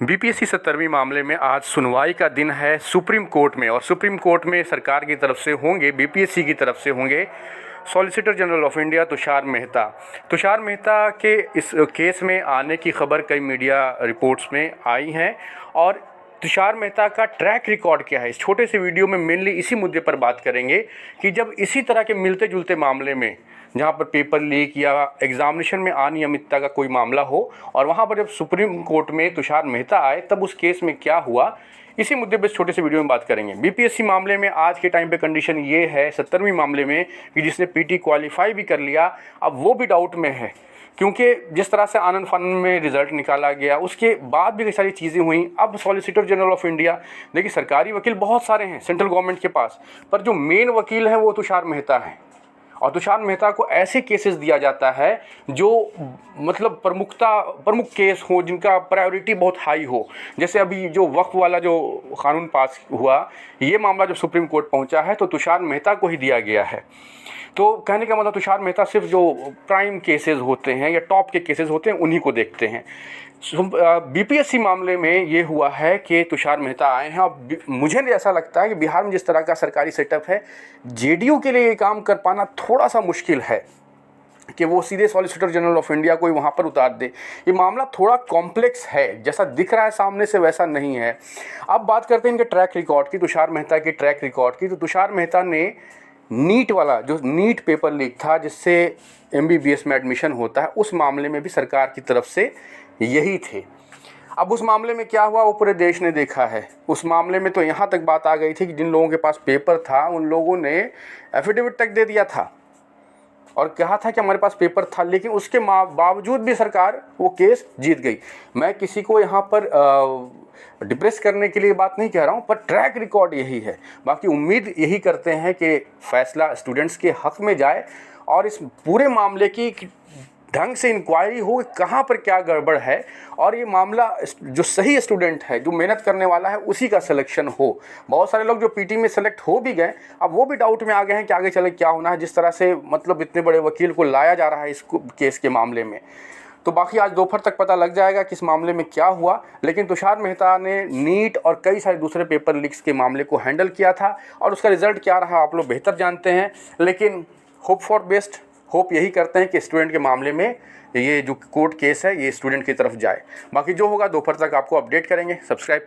BPSC 70वीं मामले में आज सुनवाई का दिन है सुप्रीम कोर्ट में। और सुप्रीम कोर्ट में सरकार की तरफ से होंगे, बीपीएससी की तरफ से होंगे solicitor general of India Tushar Mehta. Tushar Mehta के इस केस में आने की खबर कई मीडिया रिपोर्ट्स में आई हैं और तुषार मेहता का ट्रैक रिकॉर्ड क्या है, इस छोटे से वीडियो में मेनली इसी मुद्दे पर बात करेंगे कि जब इसी तरह के मिलते जुलते मामले में, जहां पर पेपर लीक या एग्जामिनेशन में अनियमितता का कोई मामला हो और वहां पर जब सुप्रीम कोर्ट में तुषार मेहता आए तब उस केस में क्या हुआ, इसी मुद्दे पर छोटे से वीडियो में बात करेंगे। बीपीएससी मामले में आज के टाइम पे कंडीशन ये है 70वीं मामले में कि जिसने पीटी क्वालिफाई भी कर लिया अब वो भी डाउट में है, क्योंकि जिस तरह से आनंद फानन में रिजल्ट निकाला गया उसके बाद भी कई सारी चीज़ें हुई। अब सॉलिसिटर जनरल ऑफ इंडिया, देखिए सरकारी वकील बहुत सारे हैं सेंट्रल गवर्नमेंट के पास, पर जो मेन वकील है वो तुषार मेहता है। और तुषार मेहता को ऐसे केसेस दिया जाता है जो मतलब प्रमुख केस हो, जिनका प्रायोरिटी बहुत हाई हो। जैसे अभी जो वक्फ वाला जो कानून पास हुआ, ये मामला जब सुप्रीम कोर्ट पहुंचा है तो तुषार मेहता को ही दिया गया है। तो कहने का मतलब तुषार मेहता सिर्फ जो प्राइम केसेस होते हैं या टॉप के केसेस होते हैं उन्हीं को देखते हैं। बीपीएससी मामले में ये हुआ है कि तुषार मेहता आए हैं और मुझे ऐसा लगता है कि बिहार में जिस तरह का सरकारी सेटअप है, जेडीयू के लिए ये काम कर पाना थोड़ा सा मुश्किल है कि वो सीधे सॉलिसिटर जनरल ऑफ इंडिया को ही वहाँ पर उतार दे। ये मामला थोड़ा कॉम्प्लेक्स है, जैसा दिख रहा है सामने से वैसा नहीं है। अब बात करते हैं इनके ट्रैक रिकॉर्ड की, तुषार मेहता के ट्रैक रिकॉर्ड की। तो तुषार मेहता ने नीट वाला जो नीट पेपर लीक था जिससे एमबीबीएस में एडमिशन होता है, उस मामले में भी सरकार की तरफ से यही थे। अब उस मामले में क्या हुआ वो पूरे देश ने देखा है। उस मामले में तो यहाँ तक बात आ गई थी कि जिन लोगों के पास पेपर था उन लोगों ने एफिडेविट तक दे दिया था और कहा था कि हमारे पास पेपर था, लेकिन उसके बावजूद भी सरकार वो केस जीत गई। मैं किसी को यहाँ पर डिप्रेस करने के लिए बात नहीं कह रहा हूँ, पर ट्रैक रिकॉर्ड यही है। बाकी उम्मीद यही करते हैं कि फैसला स्टूडेंट्स के हक में जाए और इस पूरे मामले की ढंग से इंक्वायरी हो कि कहाँ पर क्या गड़बड़ है और ये मामला जो सही स्टूडेंट है, जो मेहनत करने वाला है, उसी का सिलेक्शन हो। बहुत सारे लोग जो पीटी में सेलेक्ट हो भी गए, अब वो भी डाउट में आ गए हैं कि आगे चले क्या होना है, जिस तरह से मतलब इतने बड़े वकील को लाया जा रहा है इस केस के मामले में। तो बाकी आज दोपहर तक पता लग जाएगा कि इस मामले में क्या हुआ। लेकिन तुषार मेहता ने नीट और कई सारे दूसरे पेपर लीक्स के मामले को हैंडल किया था और उसका रिजल्ट क्या रहा आप लोग बेहतर जानते हैं। लेकिन होप फॉर बेस्ट, होप यही करते हैं कि स्टूडेंट के मामले में ये जो कोर्ट केस है ये स्टूडेंट की तरफ जाए। बाकी जो होगा दोपहर तक आपको अपडेट करेंगे। सब्सक्राइब